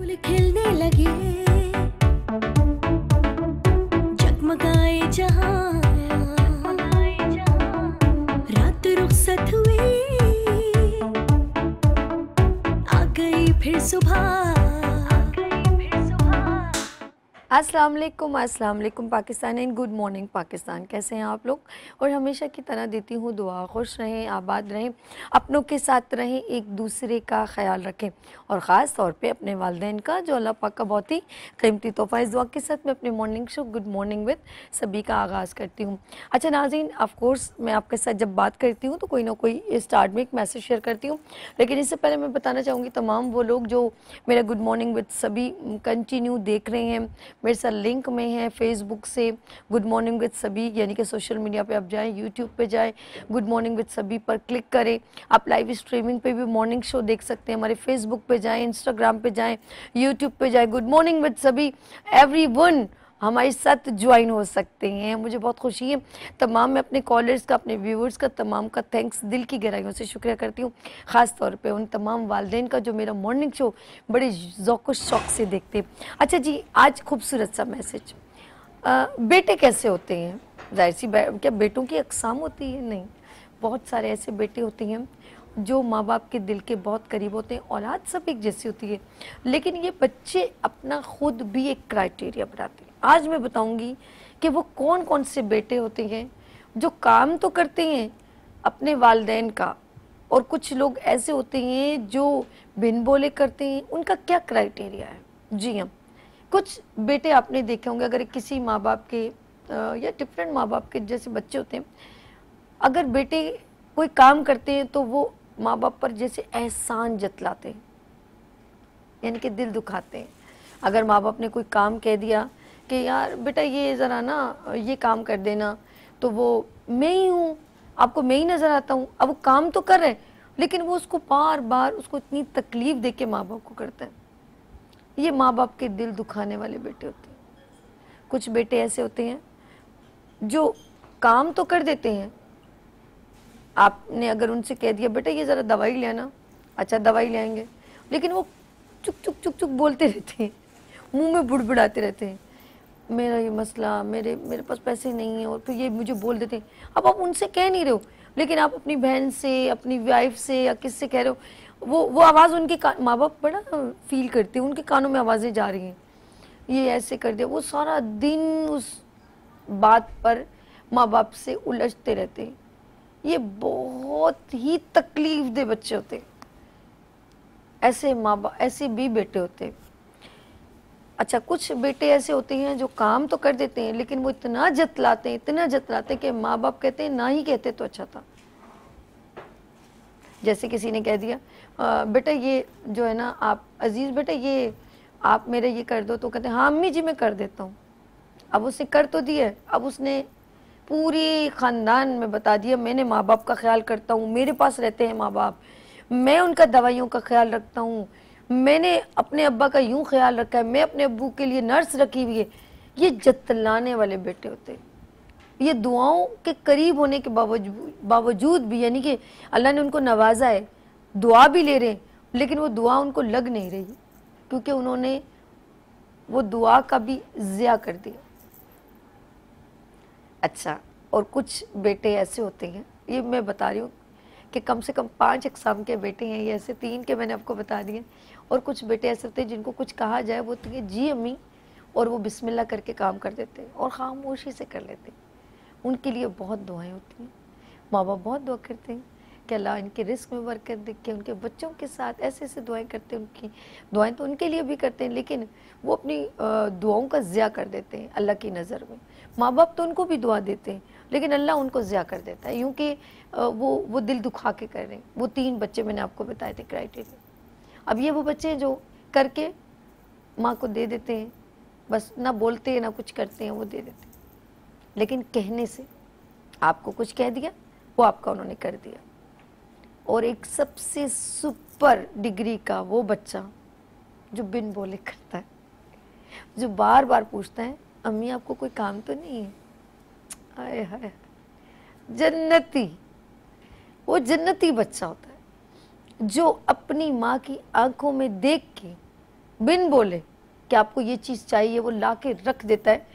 फूल खिलने लगे, जगमगाए जहां, रात रुखसत हुई, आ गई फिर सुबह। अस्सलाम वालेकुम Pakistan and good morning Pakistan. कैसे हैं आप लोग? और हमेशा की तरह देती हूँ दुआ, खुश रहें, आबाद रहें, अपनों के साथ रहें, एक दूसरे का ख्याल रखें और ख़ास तौर पे अपने वालिदैन का, जो अल्लाह पाक का बहुत ही कीमती तोहफ़ा। इस दुआ के साथ मैं अपने morning show good morning with सभी का आगाज़ करती हूँ। अच्छा नाज़रीन, ऑफ कोर्स मैं आपके साथ जब बात करती हूँ तो कोई ना कोई स्टार्ट में एक मैसेज शेयर करती हूँ, लेकिन इससे पहले मैं बताना चाहूँगी तमाम वो लोग जो मेरा गुड मॉर्निंग विद सभी कंटिन्यू देख रहे हैं, मेरे साथ लिंक में है फेसबुक से गुड मॉर्निंग विद सभी, यानी कि सोशल मीडिया पे आप जाएं, यूट्यूब पे जाएं, गुड मॉर्निंग विद सभी पर क्लिक करें। आप लाइव स्ट्रीमिंग पे भी मॉर्निंग शो देख सकते हैं, हमारे फेसबुक पे जाएं, इंस्टाग्राम पे जाएं, यूट्यूब पे जाएं, गुड मॉर्निंग विद सभी एवरीवन हमारे साथ ज्वाइन हो सकते हैं। मुझे बहुत खुशी है। तमाम मैं अपने कॉलर्स का, अपने व्यूवर्स का, तमाम का थैंक्स दिल की गहराइयों से शुक्रिया करती हूँ। ख़ास तौर पे उन तमाम वालिदैन का जो मेरा मॉर्निंग शो बड़े ज़ौक़ शौक़ से देखते हैं। अच्छा जी, आज खूबसूरत सा मैसेज, बेटे कैसे होते हैं? जाहिर सी क्या बेटों की अक़साम होती है? नहीं, बहुत सारे ऐसे बेटे होते हैं जो माँ बाप के दिल के बहुत करीब होते हैं। औलाद सब एक जैसी होती है, लेकिन ये बच्चे अपना खुद भी एक क्राइटेरिया बनाते हैं। आज मैं बताऊंगी कि वो कौन कौन से बेटे होते हैं जो काम तो करते हैं अपने वालिदैन का, और कुछ लोग ऐसे होते हैं जो बिन बोले करते हैं। उनका क्या क्राइटेरिया है? जी हाँ, कुछ बेटे आपने देखे होंगे, अगर किसी माँ बाप के या डिफरेंट माँ बाप के जैसे बच्चे होते हैं, अगर बेटे कोई काम करते हैं तो वो माँ बाप पर जैसे एहसान जतलाते हैं, यानी कि दिल दुखाते हैं। अगर माँ बाप ने कोई काम कह दिया कि यार बेटा ये ज़रा ना ये काम कर देना, तो वो मैं ही हूँ, आपको मैं ही नज़र आता हूँ। अब वो काम तो कर रहे हैं, लेकिन वो उसको बार बार उसको इतनी तकलीफ़ दे के माँ बाप को करता है। ये माँ बाप के दिल दुखाने वाले बेटे होते हैं। कुछ बेटे ऐसे होते हैं जो काम तो कर देते हैं, आपने अगर उनसे कह दिया बेटा ये ज़रा दवाई ले आना, अच्छा दवाई ले आएंगे, लेकिन वो चुक चुक चुक चुक बोलते रहते हैं, मुंह में बुड़बुड़ाते रहते हैं, मेरा ये मसला, मेरे पास पैसे नहीं है, और फिर ये मुझे बोल देते हैं। अब आप उनसे कह नहीं रहे हो, लेकिन आप अपनी बहन से, अपनी वाइफ से या किससे कह रहे हो, वो आवाज़ उनके माँ बाप बड़ा फील करते हैं, उनके कानों में आवाज़ें जा रही हैं, ये ऐसे कर दिया। वो सारा दिन उस बात पर माँ बाप से उलझते रहते हैं। ये बहुत ही तकलीफ दे बच्चे होते हैं। ऐसे माँ बाप, ऐसे भी बेटे होते हैं। अच्छा, कुछ बेटे ऐसे होते हैं जो काम तो कर देते हैं, लेकिन वो इतना जतलाते हैं, इतना जतलाते हैं कि माँ बाप कहते हैं ना ही कहते तो अच्छा था। जैसे किसी ने कह दिया बेटा ये जो है ना, आप अजीज़ बेटा ये आप मेरे ये कर दो, तो कहते हैं हाँ अम्मी जी मैं कर देता हूँ। अब उसने कर तो दिया, अब उसने पूरी ख़ानदान में बता दिया मैंने माँ बाप का ख्याल करता हूँ, मेरे पास रहते हैं माँ बाप, मैं उनका दवाइयों का ख्याल रखता हूँ, मैंने अपने अब्बा का यूँ ख्याल रखा है, मैं अपने अब्बू के लिए नर्स रखी हुई है। ये जतलाने वाले बेटे होते हैं। ये दुआओं के करीब होने के बावजूद भी, यानी कि अल्लाह ने उनको नवाजा है, दुआ भी ले रहे हैं, लेकिन वो दुआ उनको लग नहीं रही, क्योंकि उन्होंने वो दुआ का भी ज़िया कर दिया। अच्छा, और कुछ बेटे ऐसे होते हैं, ये मैं बता रही हूँ कि कम से कम 5 अक़साम के बेटे हैं, ये ऐसे 3 के मैंने आपको बता दिए। और कुछ बेटे ऐसे होते हैं जिनको कुछ कहा जाए वो तो जी अम्मी, और वो बिस्मिल्लाह करके काम कर देते हैं और ख़ामोशी से कर लेते हैं। उनके लिए बहुत दुआएं होती हैं, माँ बाप बहुत दुआ करते हैं कि अल्लाह इनके रिस्क में बरकत दे, के उनके बच्चों के साथ ऐसे ऐसे दुआएं करते हैं। उनकी दुआएं तो उनके लिए भी करते हैं, लेकिन वो अपनी दुआओं का ज़िया कर देते हैं अल्लाह की नज़र में। माँ बाप तो उनको भी दुआ देते हैं, लेकिन अल्लाह उनको ज़िया कर देता है, यूँ कि वो दिल दुखा के कर रहे हैं। वो 3 बच्चे मैंने आपको बताए थे क्राइटेरिया। अब ये वो बच्चे हैं जो करके माँ को दे देते हैं, बस ना बोलते हैं ना कुछ करते हैं, वो दे देते हैं, लेकिन कहने से आपको कुछ कह दिया, वो आपका उन्होंने कर दिया। और एक सबसे सुपर डिग्री का वो बच्चा जो बिन बोले करता है, जो बार बार पूछता है अम्मी आपको कोई काम तो नहीं है। हाय हाय, जन्नती, वो जन्नती बच्चा होता है जो अपनी माँ की आंखों में देख के बिन बोले कि आपको ये चीज़ चाहिए, वो ला के रख देता है,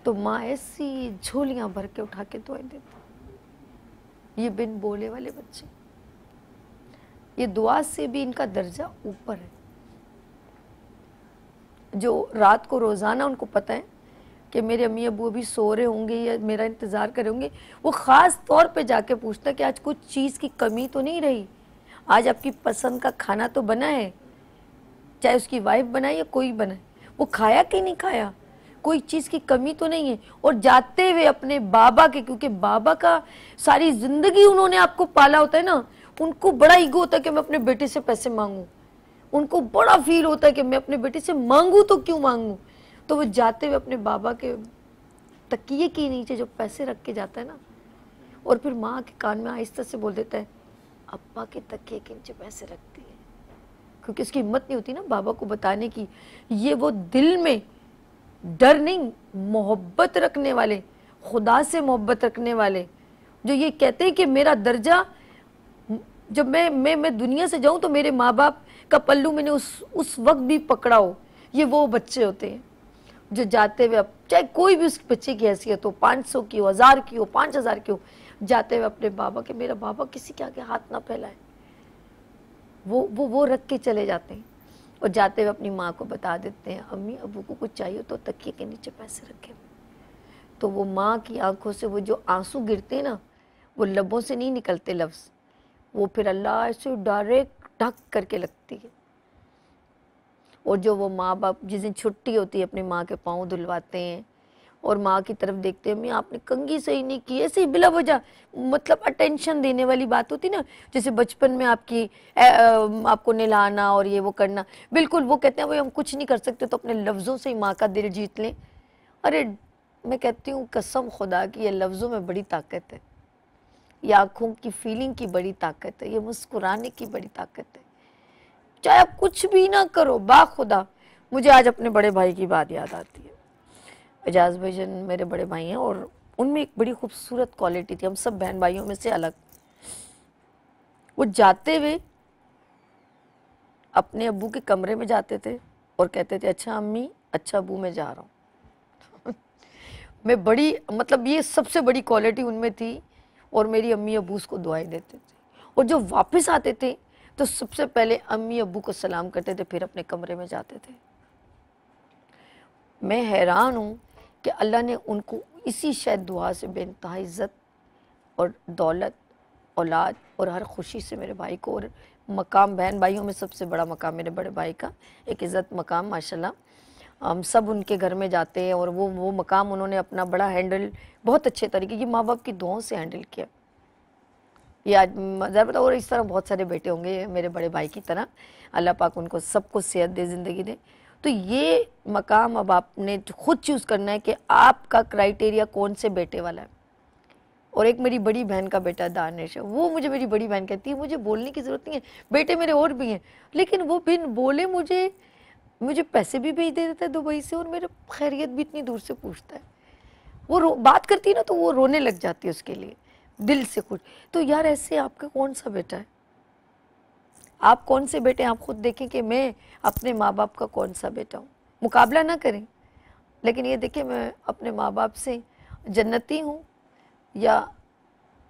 तो माँ ऐसी झोलियाँ भर के उठा के दुआएं देती। ये बिन बोले वाले बच्चे, ये दुआ से भी इनका दर्जा ऊपर है। जो रात को रोज़ाना उनको पता है कि मेरे अम्मी अबू अभी सो रहे होंगे या मेरा इंतज़ार कर रहे होंगे, वो ख़ास तौर पे जाके पूछता है कि आज कुछ चीज़ की कमी तो नहीं रही, आज आपकी पसंद का खाना तो बना है, चाहे उसकी वाइफ बनाए या कोई बनाए, वो खाया कि नहीं खाया, कोई चीज़ की कमी तो नहीं है। और जाते हुए अपने बाबा के, क्योंकि बाबा का सारी ज़िंदगी उन्होंने आपको पाला होता है ना, उनको बड़ा ईगो होता है कि मैं अपने बेटे से पैसे मांगूं, उनको बड़ा फील होता है कि मैं अपने बेटे से मांगूं तो क्यों मांगूं। तो वो जाते हुए अपने बाबा के तकिए के नीचे जो पैसे रख के जाता है ना, और फिर माँ के कान में आहिस्ता से बोल देता है, अब्बा के तकिए के नीचे पैसे रखती है, क्योंकि उसकी हिम्मत नहीं होती ना बाबा को बताने की। ये वो दिल में डर नहीं, मोहब्बत रखने वाले, खुदा से मोहब्बत रखने वाले, जो ये कहते हैं कि मेरा दर्जा, जब मैं दुनिया से जाऊं तो मेरे माँ बाप का पल्लू मैंने उस वक्त भी पकड़ा हो, ये वो बच्चे होते हैं जो जाते हुए, अब चाहे कोई भी उस बच्चे की हैसियत हो, 500 की हो, 1000 की हो, 5000 की हो, जाते हुए अपने बाबा के, मेरा बाबा किसी के आगे हाथ ना फैलाए, वो रख के चले जाते हैं। और जाते हुए अपनी माँ को बता देते हैं, अम्मी अबू को कुछ चाहिए तो तकिए के नीचे पैसे रखे। तो वो माँ की आंखों से वो जो आंसू गिरते हैं ना, वो लबों से नहीं निकलते लफ्ज़, वो फिर अल्लाह से डायरेक्ट ढक करके लगती है। और जो वो माँ बाप जिस दिन छुट्टी होती है अपनी माँ के पाँव धुलवाते हैं और माँ की तरफ देखते हैं, मैं आपने कंघी सही नहीं की, ऐसे ही बिला वजह, मतलब अटेंशन देने वाली बात होती ना, जैसे बचपन में आपको नहलाना और ये वो करना, बिल्कुल वो कहते हैं भाई हम कुछ नहीं कर सकते तो अपने लफ्ज़ों से ही माँ का दिल जीत लें। अरे मैं कहती हूँ कसम खुदा की, ये लफ्ज़ों में बड़ी ताकत है, ये आँखों की फीलिंग की बड़ी ताकत है, ये मुस्कुराने की बड़ी ताकत है, चाहे आप कुछ भी ना करो। बाखुदा मुझे आज अपने बड़े भाई की बात याद आती है। एजाज भाईजान मेरे बड़े भाई हैं और उनमें एक बड़ी खूबसूरत क्वालिटी थी, हम सब बहन भाइयों में से अलग। वो जाते हुए अपने अब्बू के कमरे में जाते थे और कहते थे, अच्छा अम्मी, अच्छा अब्बू, मैं जा रहा हूँ। मैं बड़ी, मतलब ये सबसे बड़ी क्वालिटी उनमें थी। और मेरी अम्मी अब्बू उसको दुआएं देते थे, और जो वापस आते थे तो सबसे पहले अम्मी अब्बू को सलाम करते थे, फिर अपने कमरे में जाते थे। मैं हैरान हूँ कि अल्लाह ने उनको इसी शायद दुआ से बेइंतहा इज़्ज़त और दौलत, औलाद और हर खुशी से मेरे भाई को, और मकाम, बहन भाइयों में सबसे बड़ा मकाम मेरे बड़े भाई का, एक इज़्ज़त मकाम माशाल्लाह। हम सब उनके घर में जाते हैं और वो मकाम उन्होंने अपना बड़ा हैंडल, बहुत अच्छे तरीके की माँ बाप की दुआओं से हैंडल किया। ये आज मज़ा बताओ, और इस तरह बहुत सारे बेटे होंगे मेरे बड़े भाई की तरह, अल्लाह पाक उनको सबको सेहत दे, ज़िंदगी दे। तो ये मकाम अब आपने खुद चूज़ करना है कि आपका क्राइटेरिया कौन से बेटे वाला है। और एक मेरी बड़ी बहन का बेटा दानिश है, वो मुझे, मेरी बड़ी बहन कहती है मुझे बोलने की ज़रूरत नहीं है, बेटे मेरे और भी हैं, लेकिन वो बिन बोले मुझे पैसे भी भेज देता है दुबई से, और मेरे खैरियत भी इतनी दूर से पूछता है। वो बात करती है ना तो वो रोने लग जाती है उसके लिए, दिल से खुश। तो यार ऐसे आपका कौन सा बेटा है, आप कौन से बेटे हैं, आप खुद देखें कि मैं अपने माँ बाप का कौन सा बेटा हूँ। मुकाबला ना करें, लेकिन ये देखें मैं अपने माँ बाप से जन्नती हूँ या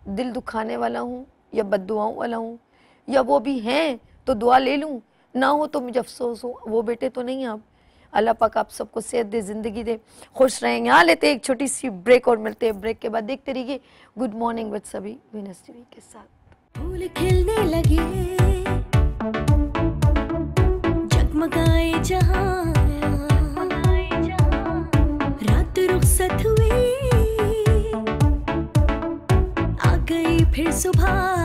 दिल दुखाने वाला हूँ या बद्दुआओं वाला हूँ, या वो भी हैं तो दुआ ले लूँ, ना हो तो मुझे अफसोस हो, वो बेटे तो नहीं आप। अल्लाह पाक आप सबको सेहत दे, ज़िंदगी दे, खुश रहें। यहाँ लेते हैं एक छोटी सी ब्रेक और मिलते हैं ब्रेक के बाद। देखते रहिए गुड मॉर्निंग विद सभी वीनस टीवी के साथ। फूल खिलने लगे, जगमगाए जहां, रात रुखसत हुई, आ गई फिर सुबह।